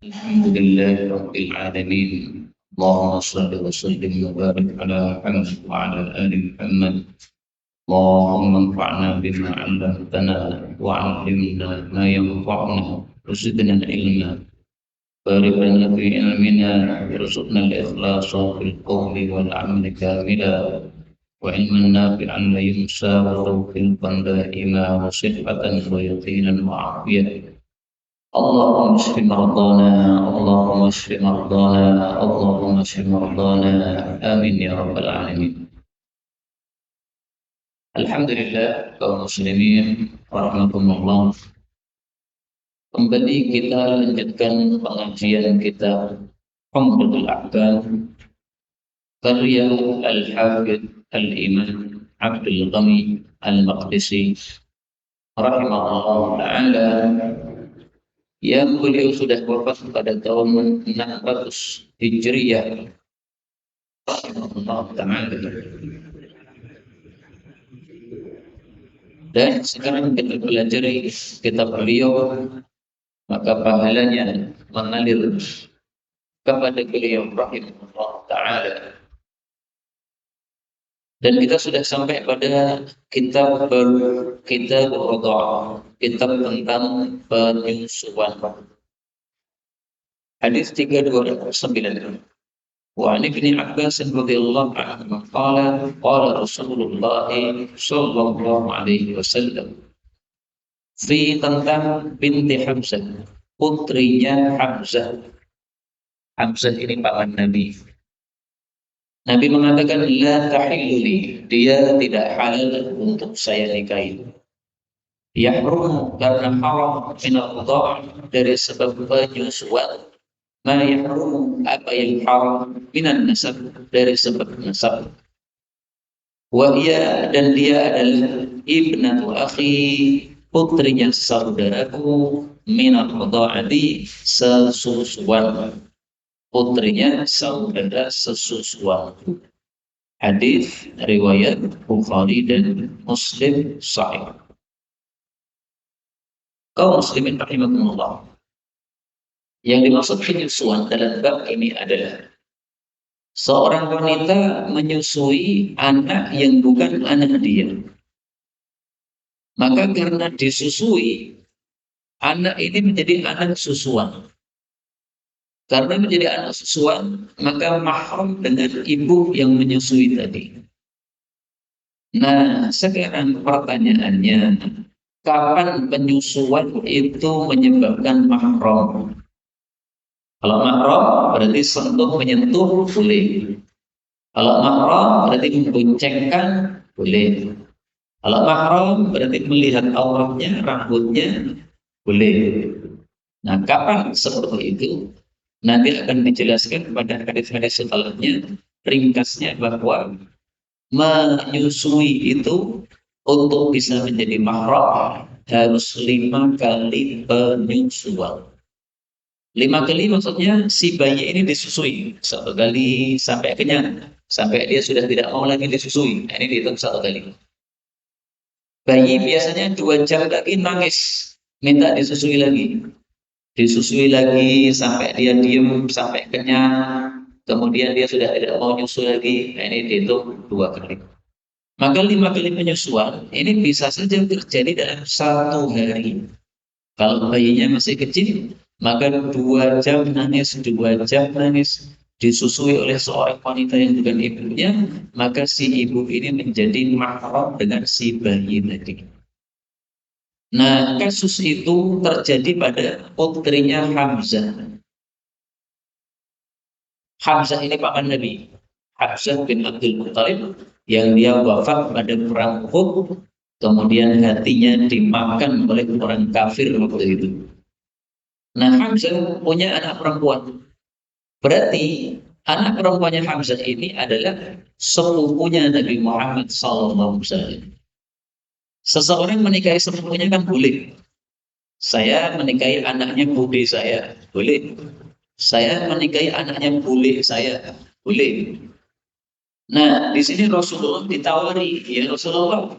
الحمد لله رب العالمين. اللهم صل وسلم وبارك على محمد وعلى آل محمد. اللهم انفعنا بما علمتنا وعلمنا ما ينفعنا وزدنا علما. بارك لنا في علمنا وارزقنا الإخلاص في القول والعمل كاملا، وعلما نافعا لا ينسى، وتوفيقا دائما، وصحة ويقينا وعافية. اللهم اشف مرضانا، اللهم اشف مرضانا، اللهم اشف مرضانا. آمين يا رب العالمين. Alhamdulillah kaum muslimin rahimakumullah. Kembali kita lanjutkan pengajian kita Umdatul Ahkam karya Al-Hafidz Al-Imam Abdul Ghani Al-Maqdisi rahimahullah taala, yang beliau sudah wafat pada tahun 600 Hijriah rahimahullah taala. Dan sekarang kita pelajari kitab beliau, maka pahalanya mengalir kepada beliau rahimahullah taala. Dan kita sudah sampai pada kitab Radha'ah, kitab tentang penyusuan. Hadis 3209. Wa an Ibnu Abbas radhiyallahu anhu qala qala Rasulullah sallallahu alaihi wasallam fi tentang binti Hamzah, putrinya Hamzah. Hamzah ini paman Nabi. Nabi mengatakan la tahilluli, dia tidak halal untuk saya nikahi. Yahrum, karena haram, min al-qada', dari sebab penyusuan. Ma yahrum, apa yang haram, minan nasab, dari sebab nasab. Wa iya, dan dia adalah ibnatu akhi, putrinya saudaraku, min al-qada'ati, sesusuan. Putrinya saudara sesusuan. Hadis riwayat Bukhari dan Muslim sahih. Kaum muslimin rahimakumullah. Yang dimaksud penyusuan dalam bab ini adalah seorang wanita menyusui anak yang bukan anak dia. Maka karena disusui, anak ini menjadi anak susuan. Karena menjadi anak susuan, maka mahram dengan ibu yang menyusui tadi. Nah, sekarang pertanyaannya, kapan penyusuan itu menyebabkan mahram? Kalau mahram berarti sentuh menyentuh boleh. Kalau mahram berarti memboncengkan boleh. Kalau mahram berarti melihat auratnya, rambutnya boleh. Nah, kapan seperti itu? Nanti akan dijelaskan pada hadis-hadis setelahnya. Ringkasnya bahwa menyusui itu untuk bisa menjadi mahram harus 5 kali penyusuan. 5 kali maksudnya si bayi ini disusui 1 kali sampai kenyang, sampai dia sudah tidak mau lagi disusui. Nah, ini dihitung 1 kali. Bayi biasanya 2 jam lagi nangis, minta disusui lagi. Disusui lagi sampai dia diam, sampai kenyang. Kemudian dia sudah tidak mau nyusu lagi. Nah, ini dihitung 2 kali. Maka 5 kali penyusuan ini bisa saja terjadi dalam 1 hari. Kalau bayinya masih kecil, maka 2 jam nangis, 2 jam nangis, disusui oleh seorang wanita yang bukan ibunya, maka si ibu ini menjadi mahram dengan si bayi tadi. Nah, kasus itu terjadi pada putrinya Hamzah. Hamzah ini paman Nabi. Hamzah bin Abdul Muttalib yang dia wafat pada perang Uhud, kemudian hatinya dimakan oleh orang kafir waktu itu. Nah, Hamzah punya anak perempuan. Berarti anak perempuannya Hamzah ini adalah sepupunya Nabi Muhammad SAW. Seseorang menikahi sepupunya kan boleh. Saya menikahi anaknya bude saya, boleh. Saya menikahi anaknya bule saya, boleh. Nah, di sini Rasulullah ditawari, ya Rasulullah,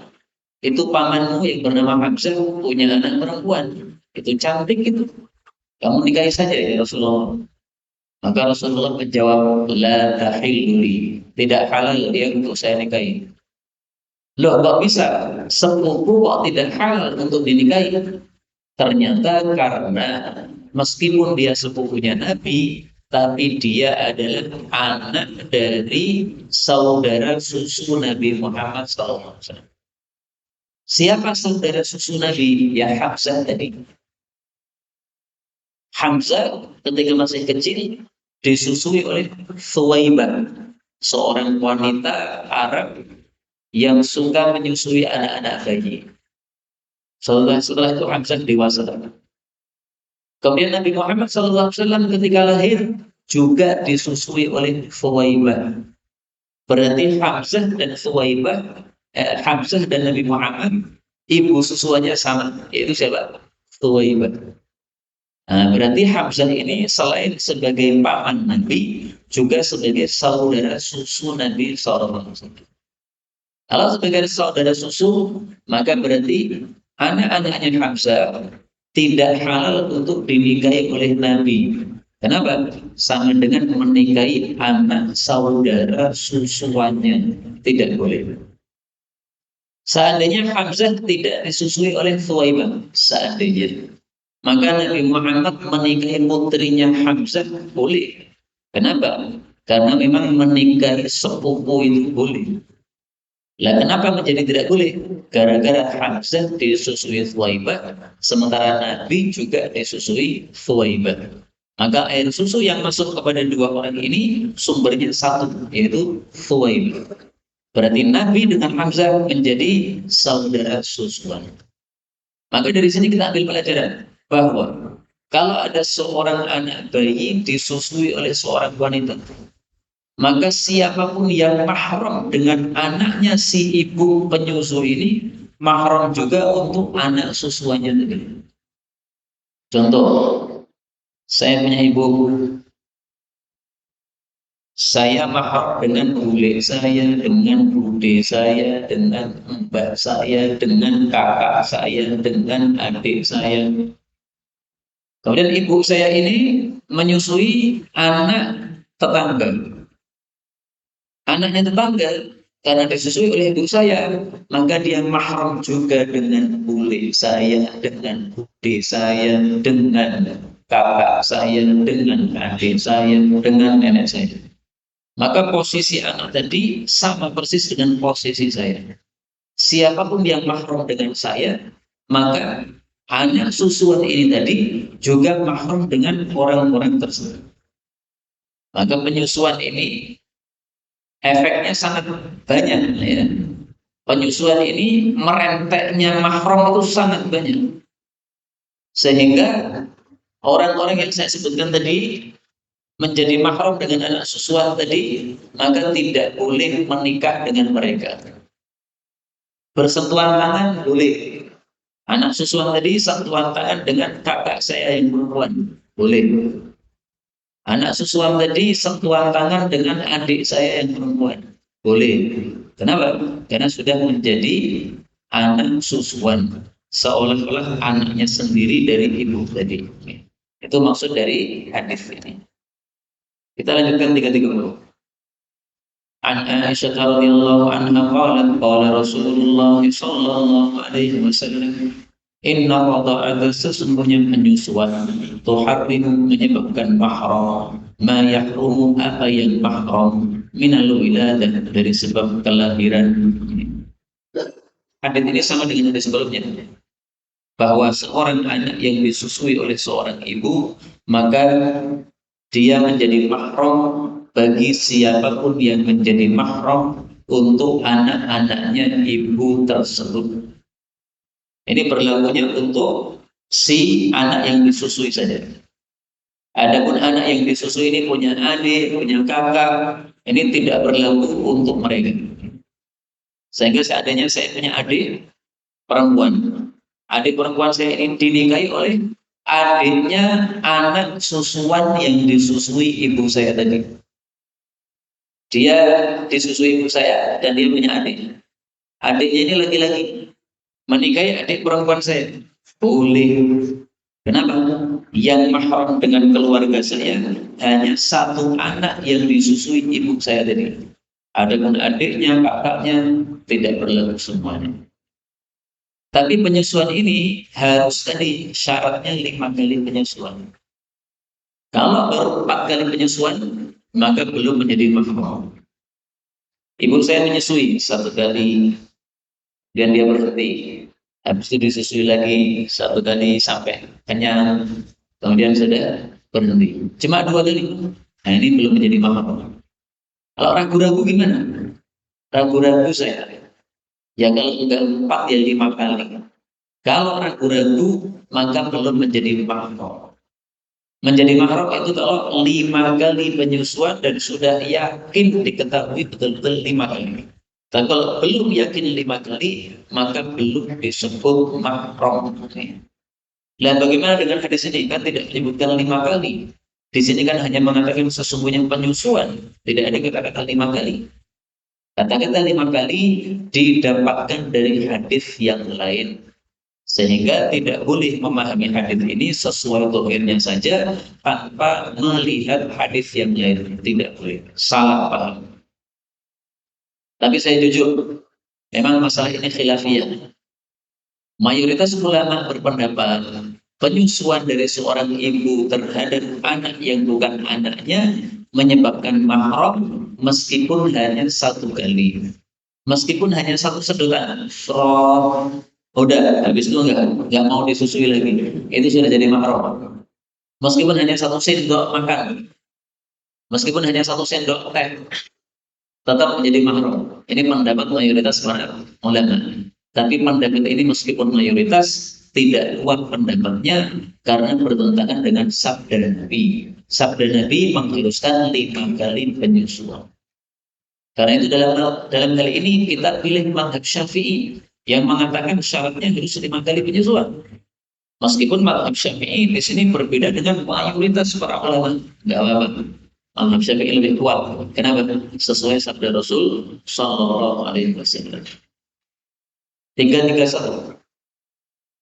itu pamanmu yang bernama Hamzah punya anak perempuan, itu cantik itu. Kamu nikahi saja ya Rasulullah. Maka Rasulullah menjawab, la tahilluli, tidak halal dia untuk saya nikahi. Loh, kok bisa? Sepupu kok tidak halal untuk dinikahi? Ternyata karena meskipun dia sepupunya Nabi, tapi dia adalah anak dari saudara susu Nabi Muhammad SAW. Siapa saudara susu Nabi? Ya Hamzah tadi. Hamzah ketika masih kecil disusui oleh Thuwaibah, seorang wanita Arab yang suka menyusui anak-anak bayi. Setelah itu Hamzah dewasa. Kemudian Nabi Muhammad SAW ketika lahir juga disusui oleh Thuwaibah. Berarti Hamzah dan Nabi Muhammad ibu susuannya sama, yaitu siapa? Thuwaibah. Nah, berarti Hamzah ini selain sebagai paman Nabi, juga sebagai saudara susu Nabi SAW. Kalau sebagai saudara susu, maka berarti anak-anaknya Hamzah tidak halal untuk dinikahi oleh Nabi. Kenapa? Sama dengan menikahi anak saudara susuannya. Tidak boleh. Seandainya Hamzah tidak disusui oleh Thuwaibah, seandainya, maka Nabi Muhammad menikahi putrinya Hamzah boleh. Kenapa? Karena memang menikahi sepupu itu boleh. Lah kenapa menjadi tidak boleh? Gara-gara Hamzah disusui Thuwaibah, sementara Nabi juga disusui Thuwaibah. Maka air susu yang masuk kepada dua orang ini sumbernya satu, yaitu Thuwaibah. Berarti Nabi dengan Hamzah menjadi saudara susuan. Maka dari sini kita ambil pelajaran bahwa kalau ada seorang anak bayi disusui oleh seorang wanita, maka siapapun yang mahram dengan anaknya si ibu penyusu ini, mahram juga untuk anak susuannya tadi. Contoh, saya punya ibu, saya mahram dengan bule saya, dengan bude saya, dengan mbak saya, dengan kakak saya, dengan adik saya. Kemudian ibu saya ini menyusui anak tetangga. Anaknya tetangga, karena disusui oleh ibu saya, maka dia mahram juga dengan bule saya, dengan bude saya, dengan kakak saya, dengan adik saya, dengan nenek saya. Maka posisi anak tadi sama persis dengan posisi saya. Siapapun yang mahram dengan saya, maka anak susuan ini tadi juga mahram dengan orang-orang tersebut. Maka penyusuan ini efeknya sangat banyak ya. Penyusuan ini merenteknya mahram itu sangat banyak. Sehingga orang-orang yang saya sebutkan tadi menjadi mahram dengan anak susuan tadi, maka tidak boleh menikah dengan mereka. Bersentuhan tangan boleh. Anak susuan tadi sentuhan tangan dengan kakak saya yang perempuan boleh. Anak susuan tadi sentuhan tangan dengan adik saya yang perempuan boleh. Kenapa? Karena sudah menjadi anak susuan, seolah-olah anaknya sendiri dari ibu tadi. Itu maksud dari hadis ini. Kita lanjutkan 330. An Aisyah radhiyallahu anha qalat qala Rasulullah sallallahu alaihi wasallam, inna radha'ata, sesungguhnya penyusuan tuharrimu menyebabkan mahram, ma yahrumu, apa yang mahram, minal wiladah, dari sebab kelahiran. Hadis ini sama dengan hadis sebelumnya, bahwa seorang anak yang disusui oleh seorang ibu, maka dia menjadi mahram bagi siapapun yang menjadi mahram untuk anak-anaknya ibu tersebut. Ini berlakunya untuk si anak yang disusui saja. Adapun anak yang disusui ini punya adik, punya kakak, ini tidak berlaku untuk mereka. Sehingga seandainya saya punya adik perempuan, adik perempuan saya ini dinikahi oleh adiknya anak susuan yang disusui ibu saya tadi. Dia disusui ibu saya dan dia punya adik. Adiknya ini laki-laki menikahi adik perempuan saya. Boleh. Kenapa? yang mahram dengan keluarga saya hanya satu anak yang disusui ibu saya tadi. Adapun adiknya, kakaknya tidak berlaku semuanya. Tapi penyesuaian ini harus tadi syaratnya 5 kali penyesuaian. Kalau baru 4 kali penyesuaian, maka belum menjadi mahram. Ibu saya menyusui 1 kali, dan dia berhenti. Habis itu disusui lagi 1 kali sampai kenyang, kemudian sudah berhenti. Cuma 2 kali. Nah ini belum menjadi mahram. Kalau ragu-ragu gimana? Ragu-ragu saya. Ya kalau enggak 4 ya 5 kali. Kalau ragu-ragu maka belum menjadi mahram. Menjadi mahram itu kalau 5 kali penyusuan dan sudah yakin diketahui betul-betul 5 kali. Tapi kalau belum yakin 5 kali, maka belum disebut mahram. Dan bagaimana dengan hadis ini? Kan tidak menyebutkan 5 kali. Di sini kan hanya mengatakan sesungguhnya penyusuan, tidak ada kata-kata 5 kali. Kata-kata 5 kali didapatkan dari hadis yang lain. Sehingga tidak boleh memahami hadis ini sesuai dohirnya saja tanpa melihat hadis yang lain. Tidak boleh. Salah paham. Tapi saya jujur, memang masalah ini khilafiyah. Mayoritas ulama berpendapat penyusuan dari seorang ibu terhadap anak yang bukan anaknya menyebabkan mahram meskipun hanya 1 kali. Meskipun hanya satu sedotan, udah habis itu nggak mau disusui lagi, itu sudah jadi mahram. Meskipun hanya 1 sendok makan, meskipun hanya 1 sendok teh, tetap menjadi mahram. Ini pendapat mayoritas para ulama. Tapi pendapat ini meskipun mayoritas tidak kuat pendapatnya karena bertentangan dengan sabda Nabi. Sabda Nabi mengharuskan 5 kali penyusuan. Karena itu dalam hal ini kita pilih mazhab Syafi'i yang mengatakan syaratnya harus 5 kali penyusuan. Meskipun mazhab Syafi'i di sini berbeda dengan mayoritas para ulama, nggak apa-apa. Mazhab Syafi'i lebih kuat. Kenapa? Sesuai sabda Rasul Sallallahu Alaihi Wasallam. 331.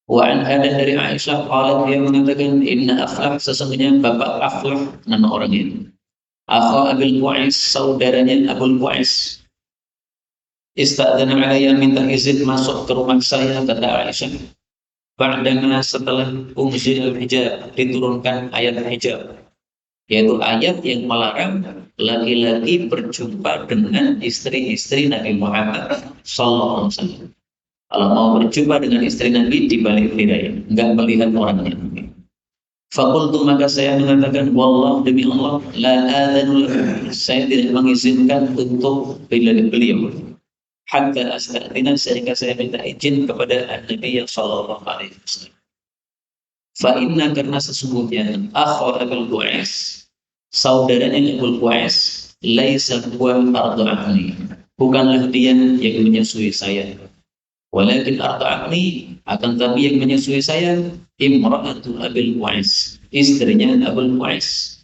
Wa anha dan dari Aisyah qalat dia mengatakan inna Aflah sesungguhnya bapak Aflah nama orang ini. Akha Abil Bu'ais saudaranya Abul Bu'ais. Istadzana alayya minta izin masuk ke rumah saya kata Aisyah. Ba'dama setelah unzil hijab diturunkan ayat hijab. Yaitu ayat yang melarang laki-laki berjumpa dengan istri-istri Nabi Muhammad Sallallahu Alaihi Wasallam. Kalau mau berjumpa dengan istri Nabi di balik hidayah, enggak melihat orangnya. Fakultu maka saya mengatakan, wallah demi Allah, la adanu saya tidak mengizinkan untuk beliau. Hatta astadzina sehingga saya minta izin kepada Nabi Sallallahu Alaihi Wasallam. Fa inna karena sesungguhnya akha Abul Bu'ais, saudaranya Abul Bu'ais, laisa huwa arda'ani. Bukanlah dia yang menyusui saya. Walakin arda'ani akan tapi yang menyusui saya imra'atu Abil Bu'ais, istrinya Abul Bu'ais.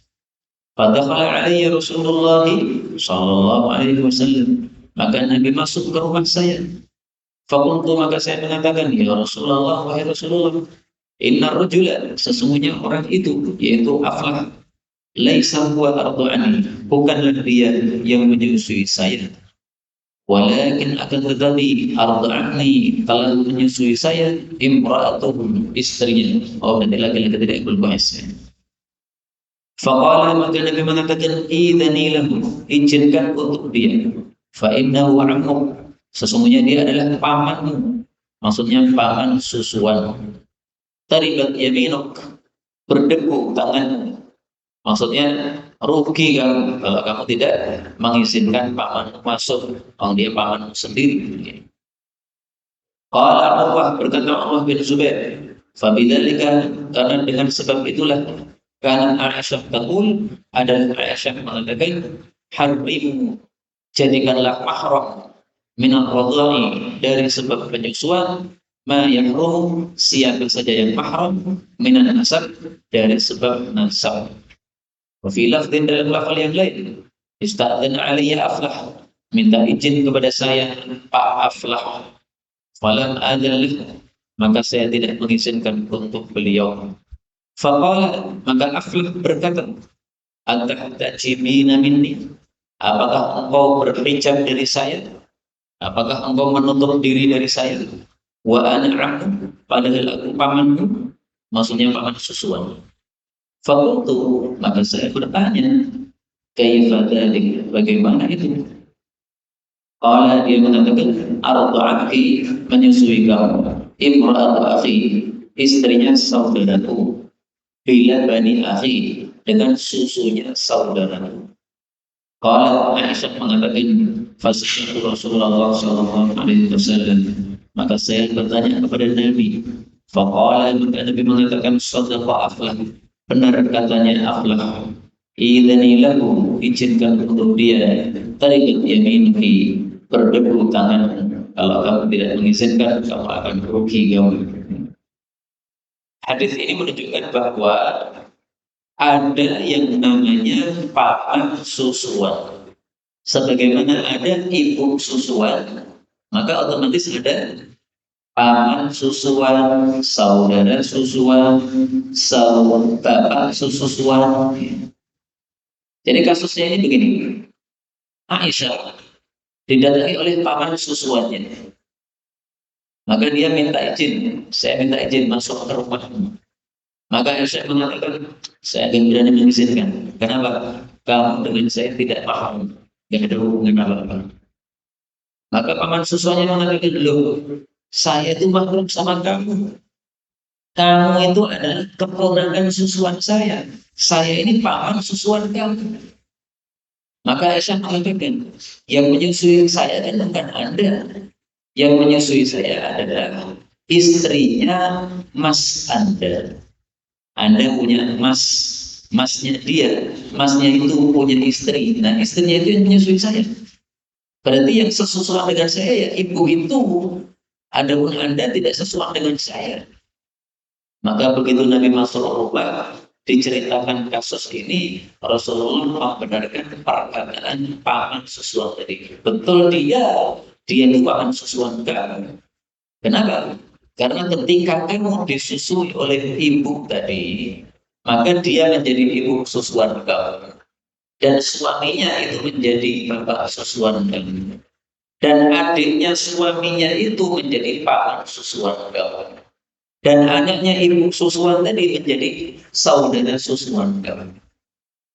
Fadakhala alayya Rasulullah sallallahu alaihi wasallam, maka Nabi masuk ke rumah saya. Fakultu maka saya mengatakan, ya Rasulullah, wahai Rasulullah, inna rajula sesungguhnya orang itu yaitu Aflah laisa huwa arda'ani, bukanlah dia yang menyusui saya. Walakin akan tetapi arda'ani telah menyusui saya imra'atuhum istrinya. Oh nanti laki-laki tidak berbahasa. Faqala maka Nabi mengatakan idhani lahu, izinkan untuk dia. Fa innahu amuk, sesungguhnya dia adalah pamanmu. Maksudnya paman susuan. Taribat yaminuk, berdebu tangan. Maksudnya rugi kamu kalau kamu tidak mengizinkan pamanmu masuk, kalau dia pamanmu sendiri. Qala Urwah berkata Urwah bin Zubair, fabidzalika karena dengan sebab itulah karena Aisyah taqul adalah Aisyah mengatakan harimu jadikanlah mahram minal radha'i dari sebab penyusuan ma yahrum siapa saja yang mahram minan nasab dari sebab nasab. Wa fi lafdhin dalam lafal yang lain istadzana alayya Aflah, minta izin kepada saya Pak Aflah. Falam adzalih, maka saya tidak mengizinkan untuk beliau. Faqala, maka Aflah berkata, "Atahtajibina minni?" Apakah engkau berhijab dari saya? Apakah engkau menutup diri dari saya? Wa ana ammu, padahal aku pamanmu, maksudnya paman susuan. Fakultu, maka saya bertanya, kaifa dzalik, bagaimana itu? Qala, dia mengatakan, arda'aki, menyusui kamu, imra'atu akhi, istrinya saudaraku, bila bani akhi, dengan susunya saudaraku. Qala, Aisyah mengatakan, fasihatu Rasulullah sallallahu alaihi wasallam, maka saya bertanya kepada Nabi. Faqala, maka Nabi mengatakan, sadaqa Aflah, benar katanya Aflah. Idhani lahu, izinkan untuk dia, tarikat yaminki, berdebu tangan. Kalau kamu tidak mengizinkan, kamu akan rugi kamu. Hadis ini menunjukkan bahwa ada yang namanya paman susuan. Sebagaimana ada ibu susuan, maka otomatis ada paman susuan, saudara susuan, bapak susuan. Jadi kasusnya ini begini, Aisyah didatangi oleh paman susuannya, maka dia minta izin, saya minta izin masuk ke rumahmu. Maka Aisyah mengatakan, saya akan berani mengizinkan. Kenapa? Kamu dengan saya tidak paham, tidak ada hubungan apa-apa. Maka paman susuannya mengatakan, loh, saya itu mahrum sama kamu. Kamu itu adalah keponakan susuan saya. Saya ini paman susuan kamu. Maka Aisyah mengatakan, yang menyusui saya kan bukan Anda. Yang menyusui saya adalah istrinya Mas Anda. Anda punya mas, masnya dia. Masnya itu punya istri. Nah, istrinya itu yang menyusui saya. Berarti yang sesuai dengan saya ya ibu itu. Adapun Anda tidak sesuai dengan saya. Maka begitu Nabi masuk rumah, diceritakan kasus ini, Rasulullah membenarkan perkataan paman susuan tadi. Betul dia itu paman susuan kamu. Kenapa? Karena ketika kamu disusui oleh ibu tadi, maka dia menjadi ibu susuan kamu. Dan suaminya itu menjadi bapak susuan kamu. Dan adiknya suaminya itu menjadi paman susuan kamu. Dan anaknya ibu susuan tadi menjadi saudara susuan kamu.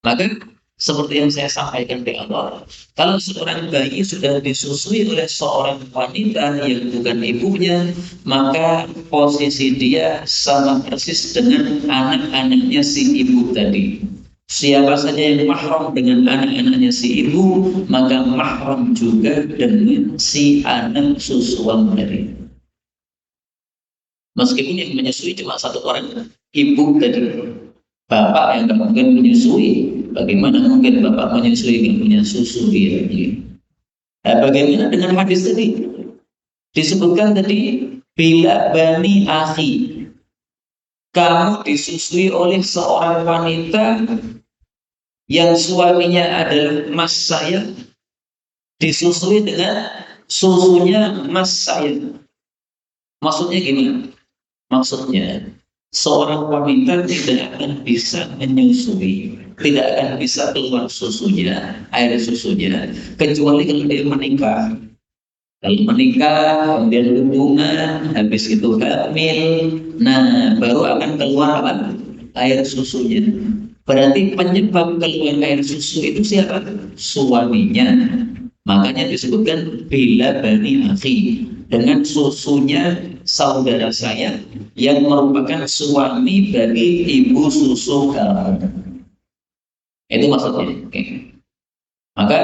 Maka seperti yang saya sampaikan di awal, kalau seorang bayi sudah disusui oleh seorang wanita yang bukan ibunya, maka posisi dia sama persis dengan anak-anaknya si ibu tadi. Siapa saja yang mahram dengan anak-anaknya si ibu, maka mahram juga dengan si anak susuan tadi. Meskipun yang menyusui cuma satu orang, ibu tadi. Bapak yang mungkin menyusui, bagaimana mungkin bapak menyusui yang punya susu dia? Nah, bagaimana dengan hadis tadi? Disebutkan tadi, bila bani akhi, kamu disusui oleh seorang wanita yang suaminya adalah mas saya, disusui dengan susunya mas saya. Maksudnya gimana? Maksudnya, seorang wanita tidak akan bisa menyusui, tidak akan bisa keluar susunya, air susunya, kecuali kalau dia menikah. Kalau menikah, kemudian hubungan, habis itu hamil, nah baru akan keluar apa? Air susunya. Berarti penyebab keluar air susu itu siapa? Suaminya. Makanya disebutkan bila bani akhi, dengan susunya saudara saya yang merupakan suami bagi ibu susu kamu. Itu maksudnya. Okay. Maka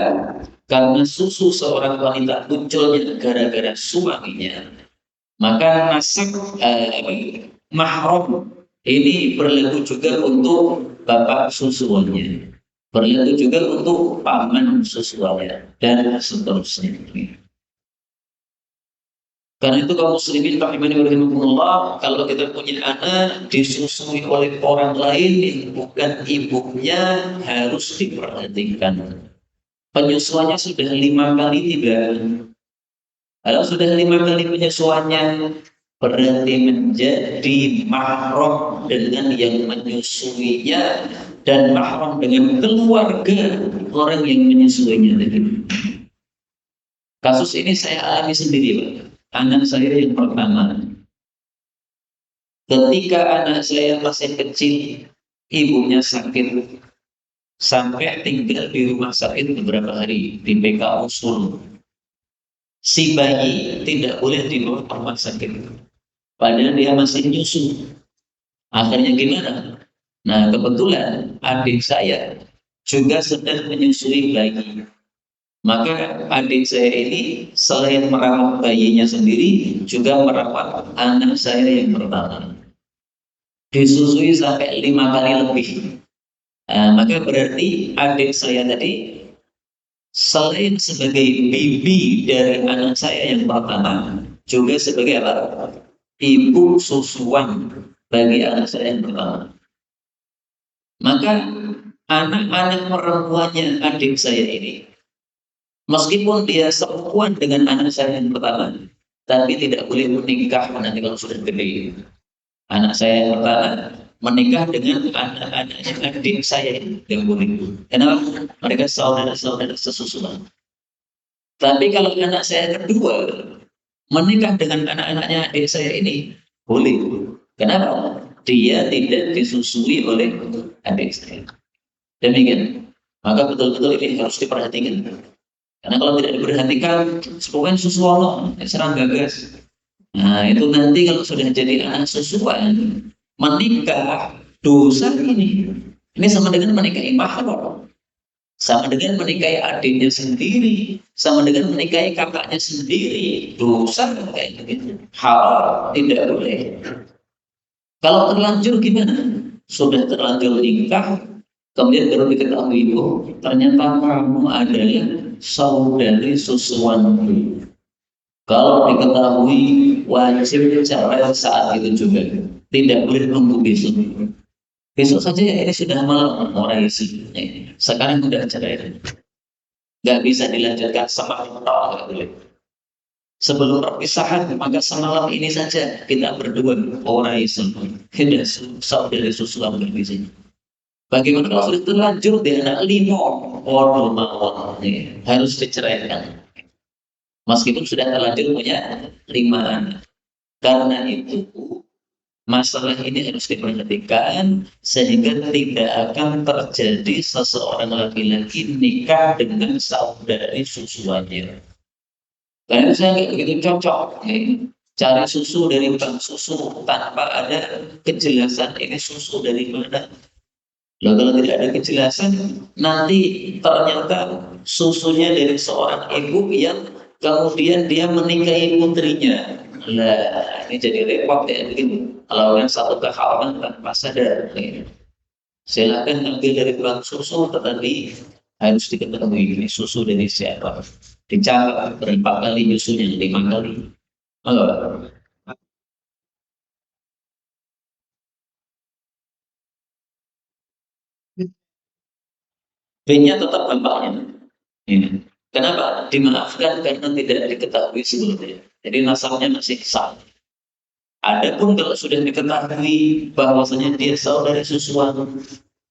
karena susu seorang wanita munculnya gara-gara suaminya, maka nasab mahram ini berlaku juga untuk bapak susuannya, berlaku juga untuk paman susuannya, dan seterusnya. Karena itu kaum muslimin rahimani wa rahimakumullah, kalau kita punya anak disusui oleh orang lain yang bukan ibunya, harus diperhatikan. Penyusuannya sudah 5 kali tidak. Kalau sudah 5 kali penyusuannya, berarti menjadi mahram dengan yang menyusuinya dan mahram dengan keluarga orang yang menyusuinya. Kasus ini saya alami sendiri, Pak. Anak saya yang pertama, ketika anak saya masih kecil, ibunya sakit sampai tinggal di rumah sakit beberapa hari di PKU Solo. Si bayi tidak boleh dibawa ke rumah sakit, padahal dia masih nyusu. Akhirnya gimana? Nah, kebetulan adik saya juga sedang menyusui bayi. Maka adik saya ini selain merawat bayinya sendiri, juga merawat anak saya yang pertama. Disusui sampai 5 kali lebih. Maka berarti adik saya tadi selain sebagai bibi dari anak saya yang pertama, juga sebagai apa? Ibu susuan bagi anak saya yang pertama. Maka anak-anak perempuannya adik saya ini, meskipun dia sepupuan dengan anak saya yang pertama, tapi tidak boleh menikah nanti kalau sudah gede. Anak saya yang pertama menikah dengan anak-anaknya adik saya yang boleh. Kenapa? Mereka saudara-saudara sesusuan. Tapi kalau anak saya kedua menikah dengan anak-anaknya adik saya ini, boleh. Kenapa? Dia tidak disusui oleh adik saya. Demikian. Maka betul-betul ini harus diperhatikan. Karena kalau tidak diperhatikan, sepupuan susuwono, serang gagas. Nah, itu nanti kalau sudah jadi anak susuan, menikah, dosa ini. Ini sama dengan menikahi mahram. Sama dengan menikahi adiknya sendiri. Sama dengan menikahi kakaknya sendiri. Dosa kayak begitu. Halal, tidak boleh. Kalau terlanjur gimana? Sudah terlanjur nikah, kemudian baru diketahui, oh, ternyata kamu adalah saudari susuanku. Kalau diketahui, wajib cerai saat itu juga. Tidak boleh nunggu besok. Besok saja ini sudah malam orang isi. Sekarang sudah cerai. Nggak bisa dilanjutkan semalam. Sebelum perpisahan, maka semalam ini saja kita berdua orang isi. Tidak saudari susuan berbisa. Bagaimana kalau sudah terlanjur di anak lima orang harus diceraikan. Meskipun sudah terlanjur punya 5 anak. Karena itu masalah ini harus diperhatikan sehingga tidak akan terjadi seseorang laki-laki nikah dengan saudari susuannya. Karena saya nggak begitu cocok. Cari susu dari bank susu tanpa ada kejelasan ini susu dari mana. Loh, kalau tidak ada kejelasan, nanti ternyata susunya dari seorang ibu yang kemudian dia menikahi putrinya. Nah, ini jadi repot ya begini. Kalau yang satu kehalaman tanpa sadar, silakan ambil dari bank susu, tetapi harus diketahui ini susu dari siapa. Dicatat berapa kali susunya, 5 kali. Halo. B-nya tetap bapaknya. Ini. Kenapa? Dimaafkan karena tidak diketahui sebelumnya. Jadi nasabnya masih sah. Adapun kalau sudah diketahui bahwasanya dia saudara susuan,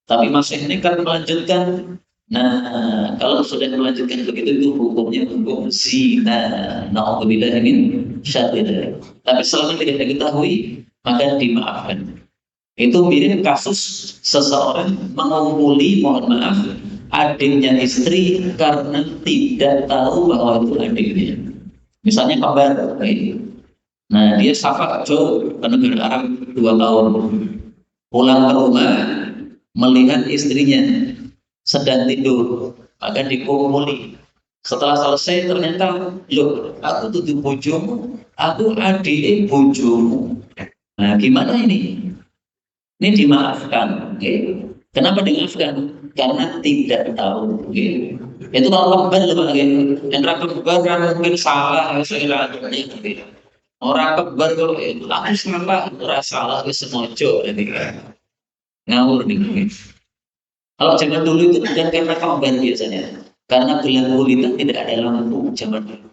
tapi masih nekat melanjutkan, nah kalau sudah melanjutkan begitu itu hukumnya hukum zina. Nauzubillah min syarrillah. Tapi selama tidak diketahui, maka dimaafkan. Itu mirip kasus seseorang mengumpuli, mohon maaf, adiknya istri karena tidak tahu bahwa itu adiknya. Misalnya kabar, nah dia safar jauh ke negara Arab 2 tahun, pulang ke rumah melihat istrinya sedang tidur, maka dikumpuli. Setelah selesai ternyata, loh, aku tutup bojomu, aku adik bojomu. Nah gimana ini? Ini dimaafkan. Okay. Kenapa dimaafkan? Karena tidak tahu. Okay. Itu kalau kebal, yang kebal kan mungkin salah, saya orang kebal kalau itu aku salah, salah ke semojo, jadi ngawur nih. Kalau zaman dulu itu bukan karena kebal biasanya, karena gelang gulita tidak ada lampu zaman dulu.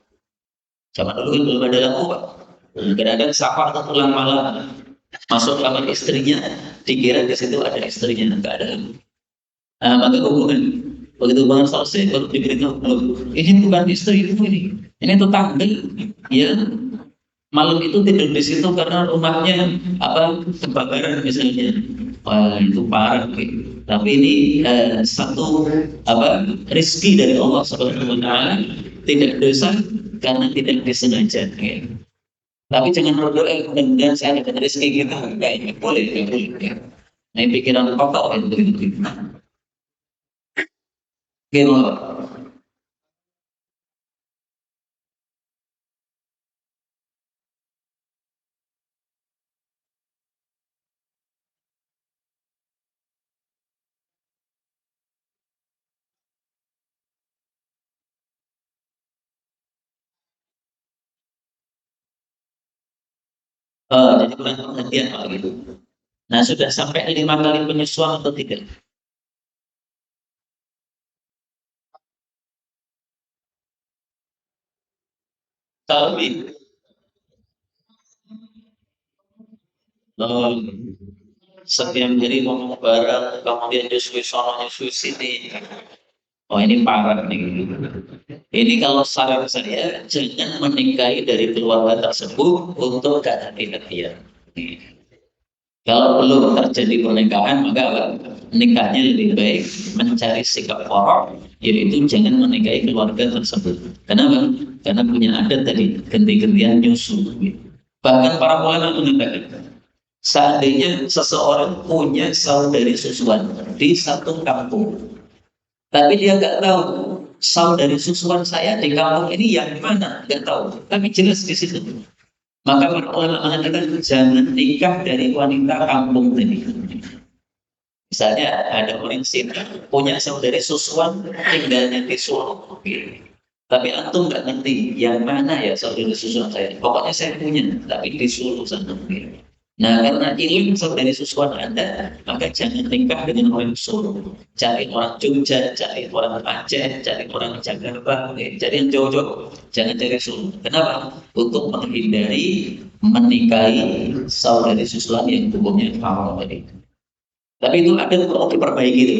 Zaman dulu itu belum ada lampu, Pak. Kadang-kadang safar atau pulang malam masuk kamar istrinya, dikira di situ ada istrinya, nggak ada. Nah, maka hubungan begitu banget selesai baru diberitahu, "Loh, ini bukan istri itu ini tetangga ya, malam itu tidur di situ karena rumahnya apa kebakaran misalnya." Wah, itu parah gitu. Tapi ini satu apa rezeki dari Allah Subhanahu wa taala, tidak dosa karena tidak disengaja gitu. Tapi jangan berdoa dan saya dapat rezeki gitu, enggak boleh, enggak boleh ya. Nah, pikiran kotor itu gitu. Gitu. Jadi kurang pengertian kalau gitu. Nah, sudah sampai 5 kali penyusuan atau tidak? Tapi oh, setiap hari ngomong bareng, kemudian nyusui sono nyusui sini. Oh, ini parah nih. Ini kalau saran saya jangan menikahi dari keluarga tersebut untuk keadaan dia. Kalau belum terjadi pernikahan, maka apa? Nikahnya lebih baik mencari sikap orang, yaitu jangan menikahi keluarga tersebut. Kenapa? Karena punya adat tadi, ganti-gantian nyusu. Bahkan para ulama mengatakan, seandainya seseorang punya saudari susuan di satu kampung, tapi dia nggak tahu saudari susuan saya di kampung ini yang mana, nggak tahu. Tapi jelas di situ. Maka para ulama mengatakan jangan nikah dari wanita kampung tadi. Misalnya ada orang sini punya saudari susuan tinggalnya di Solo, gitu. Tapi antum nggak ngerti yang mana ya saudari susuan saya. Pokoknya saya punya, tapi di Solo sana. Gitu. Nah, karena ini saudari susuan Anda, maka jangan nikah dengan orang Solo. Cari orang Jogja, cari orang Aceh, cari orang Jakarta, cari yang jauh-jauh. Jangan cari Solo. Kenapa? Untuk menghindari menikahi saudari susuan yang hukumnya haram tadi. Tapi itu ada perlu diperbaiki itu.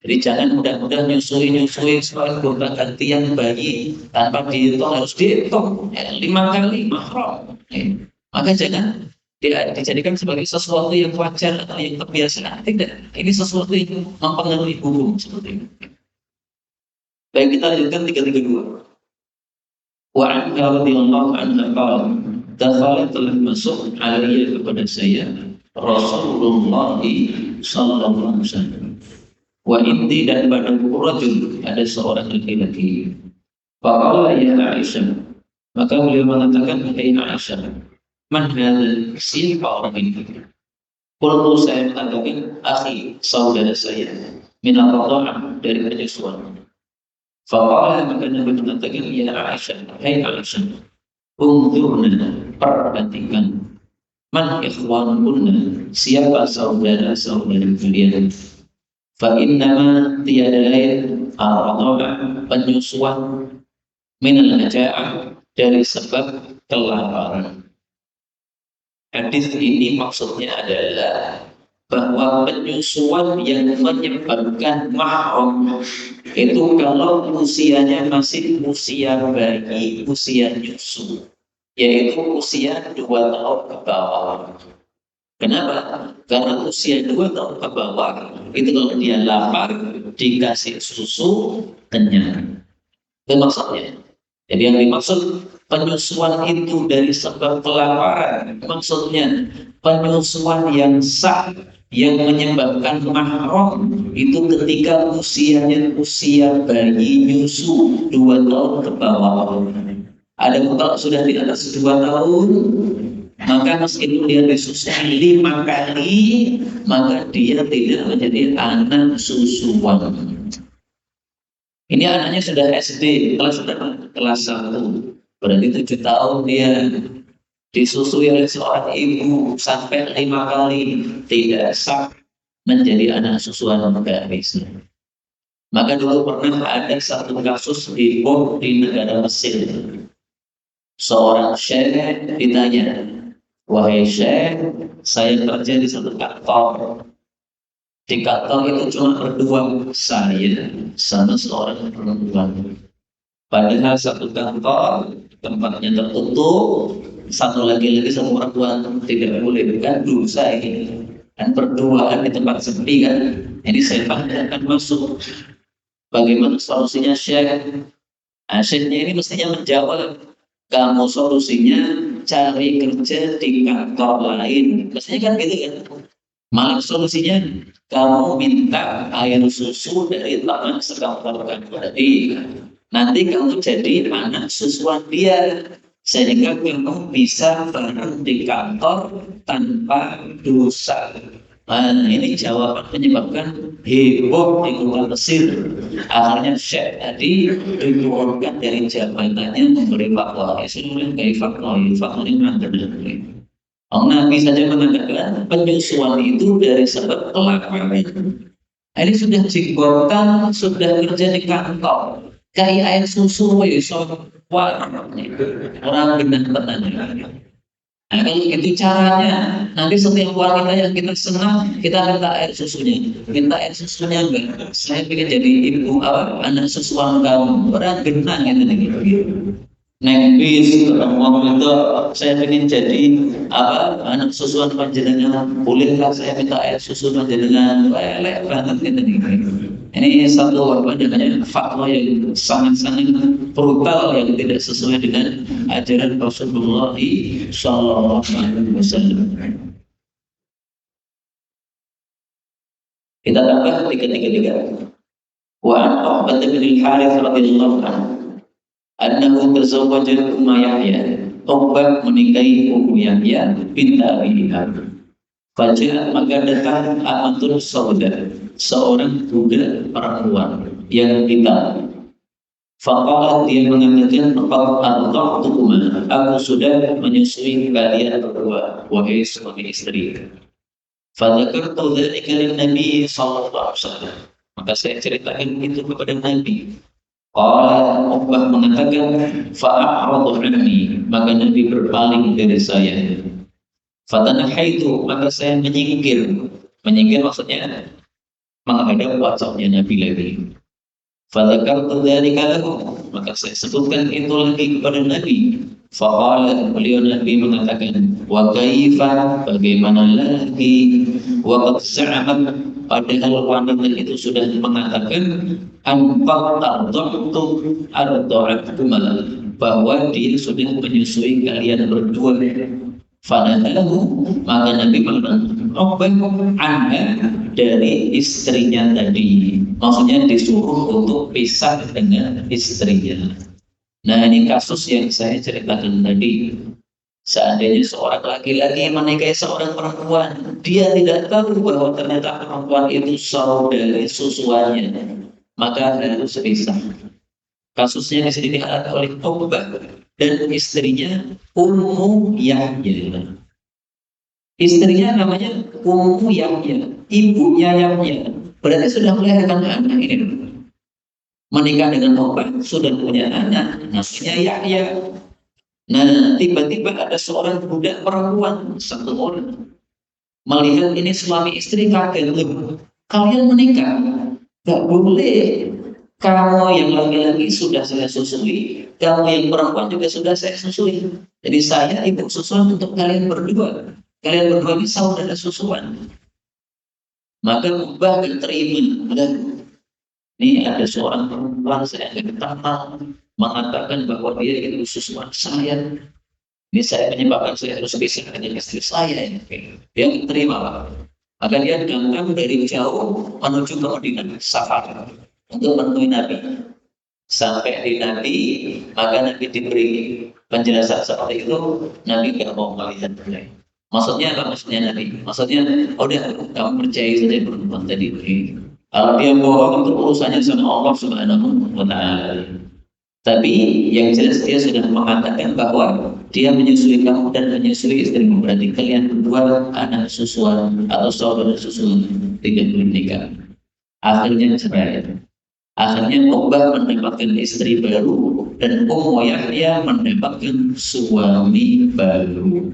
Jadi jangan mudah-mudah nyusui-nyusui soal gonta gantian bayi tanpa dihitung, harus dihitung ya, 5 kali mahram. Ya. Maka jangan dijadikan sebagai sesuatu yang wajar atau yang kebiasaan. Tidak, ini sesuatu yang mempengaruhi hukum seperti itu. Baik, kita lanjutkan 332. Wa anha radhiyallahu anha qala, dakhala telah masuk alaiya kepada saya Rasulullah sallallahu alaihi wasallam. Wa inti dan padaku rajul, ada seorang laki-laki. Faqala ya Aisyah, maka beliau mengatakan, hai Aisyah, man hadzal, siapa orang ini? Qultu, saya mengatakan, akhi, saudara saya, min al-radha'ah, dari penyusuan. Faqala, maka Nabi mengatakan, ya Aisyah, hai Aisyah, unzurna, perhatikan, man ikhwankunna, siapa saudara-saudara kalian? Fa innama tiada lain al-radha'ah, penyusuan, minal naja'ah, dari sebab kelaparan. Hadis ini maksudnya adalah bahwa penyusuan yang menyebabkan mahram itu kalau usianya masih usia bayi, usia nyusu, yaitu usia 2 tahun ke bawah. Kenapa? Karena usia 2 tahun ke bawah itu kalau dia lapar dikasih susu kenyang. Itu maksudnya. Jadi yang dimaksud penyusuan itu dari sebab kelaparan, maksudnya penyusuan yang sah yang menyebabkan mahram itu ketika usianya usia bayi nyusu 2 tahun ke bawah. Ada kalau sudah di atas 2 tahun, maka meskipun dia disusui 5 kali, maka dia tidak menjadi anak susuan. Ini anaknya sudah SD, kelas berapa? Kelas 1. Berarti 7 tahun dia disusui oleh seorang ibu sampai 5 kali, tidak sah menjadi anak susuan garis. Maka dulu pernah ada satu kasus di negara Mesir. Seorang syekh ditanya, wahai syekh, saya kerja di satu kantor. Di kantor itu cuma berdua, saya sama seorang perempuan. Padahal satu kantor tempatnya tertutup, satu lagi satu perempuan tidak boleh bergaduh saya ini. Dan berduaan di tempat sepi kan, ini saya akan masuk. Bagaimana solusinya Syekh? Syekhnya ini mestinya menjawab, kamu solusinya cari kerja di kantor lain. Mestinya kan gitu kan. Malah solusinya kamu minta air susu dari teman sekantor kamu tadi. Nanti kamu jadi anak susuan dia. Sehingga kamu bisa bareng di kantor tanpa dosa. Nah, ini jawaban menyebabkan heboh di kota Mesir. Akhirnya Syekh tadi diturunkan dari jabatannya memberi fatwa. Islam fatwa ini. Nabi saja mengatakan penyusuan itu dari sebab kelaparan. Ini sudah jenggotan, sudah kerja di kantor. Kayak air susu, orang benar benar. Nah, kalau itu caranya, nanti setiap wanita yang kita senang, kita minta air susunya. Minta air susunya enggak? Saya pengen jadi ibu anak susuan kamu. Orang genang gitu. Nengpis ngomong itu saya ingin jadi anak susuan panjenengan, bolehkah saya minta air susu panjenengan? Lelek banget gitu nih. Ini satu fatwa yang sangat-sangat brutal yang tidak sesuai dengan ajaran Rasulullah Shallallahu Alaihi Wasallam. Kita tambah tiga. Wa an bin al-Harits radhiyallahu anhu annahu tazawwaja Ummu Yahya. Uqbah menikahi Ummu Yahya binti Abi Lahab. Faja'at maka datang Amatul Sauda, seorang budak perempuan yang hitam. Faqalat, dia mengatakan, aku sudah menyusui kalian berdua, wahai suami istri. Fadzakartu dzalika lin-nabi sallallahu alaihi wasallam. Maka saya ceritakan itu kepada Nabi. Qala, Uqbah mengatakan, fa'a'radu anni, maka Nabi berpaling dari saya. Fatanahaitu, maka saya menyingkir. Menyingkir maksudnya menghadap wajahnya Nabi lagi. Fadzakartu dzalika lahu, maka saya sebutkan itu lagi kepada Nabi. Faqala, beliau Nabi mengatakan, wa kaifa, bagaimana lagi, wa qad za'amat, padahal wanita itu sudah mengatakan anfaq arda'atukum, bahwa dia sudah menyusui kalian berdua. Fanahahu, maka Nabi melarang anha, dari istrinya tadi. Maksudnya disuruh untuk pisah dengan istrinya. Nah, ini kasus yang saya ceritakan tadi. Seandainya seorang laki-laki menikahi seorang perempuan, dia tidak tahu bahwa ternyata perempuan itu saudara susuannya, maka harus pisah. Kasusnya di sini dialami oleh Uqbah dan istrinya Ummu Yahya. Istrinya namanya Ummu Yahya, ibunya Yahya. Berarti sudah melahirkan anak ini. Menikah dengan Uqbah sudah punya anak, namanya Yahya. Nah, tiba-tiba ada seorang budak perempuan, satu orang, melihat ini suami istri, kaget. Kalian menikah? Gak boleh. Kamu yang laki-laki sudah saya susui, kamu yang perempuan juga sudah saya susui. Jadi saya ibu susuan untuk kalian berdua. Kalian berdua ini saudara susuan. Maka Uqbah terima. Ini ada seorang perempuan saya nggak kenal mengatakan bahwa dia itu susuan saya. Ini saya menyebabkan saya harus pisah dengan istri saya. Dia terima. Maka dia datang dari jauh menuju ke Madinah, safar untuk menemui Nabi. Sampai di Nabi, maka Nabi diberi penjelasan seperti itu. Nabi tidak mau melihat lagi. Maksudnya apa? Maksudnya Nabi? Maksudnya, udah kamu percaya saja perempuan tadi. Kalau dia bohong, untuk urusannya sama Allah Subhanahu wa Ta'ala. Tapi yang jelas dia sudah mengatakan bahwa dia menyusui kamu dan menyusui istrimu. Berarti kalian berdua anak susuan atau saudara susuan, tidak menikah. Akhirnya cerai. Akhirnya Uqbah mendapatkan istri baru dan Ummu Yahya mendapatkan suami baru.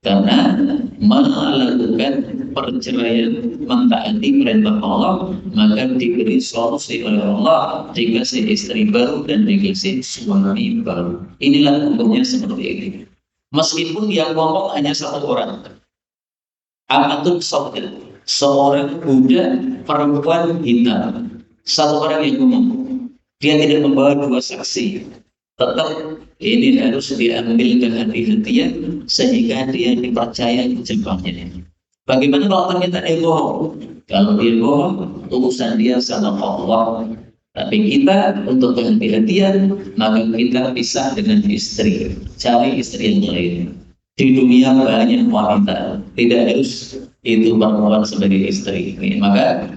Karena melakukan perceraian mentaati perintah Allah, maka diberi solusi oleh Allah, dikasih istri baru dan dikasih suami baru. Inilah hukumnya seperti ini. Meskipun yang ngomong hanya satu orang, amatun saudah, seorang budak perempuan hitam, satu orang yang ngomong, dia tidak membawa dua saksi, tetap ini harus diambil dengan hati-hatian sehingga dia dipercaya ucapannya. Bagaimana kalau ternyata dia bohong? Kalau dia bohong, urusan dia sama Allah. Tapi kita untuk kehati-hatian, maka kita pisah dengan istri, cari istri yang lain. Di dunia banyak wanita, tidak harus itu perempuan sebagai istri. Maka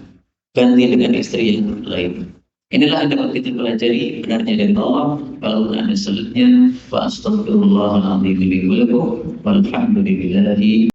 ganti dengan istri yang lain. Inilah yang dapat kita pelajari benarnya dari Allah. Kalau ada salahnya, fa astaghfirullahaladzim li wa lakum walhamdulillahi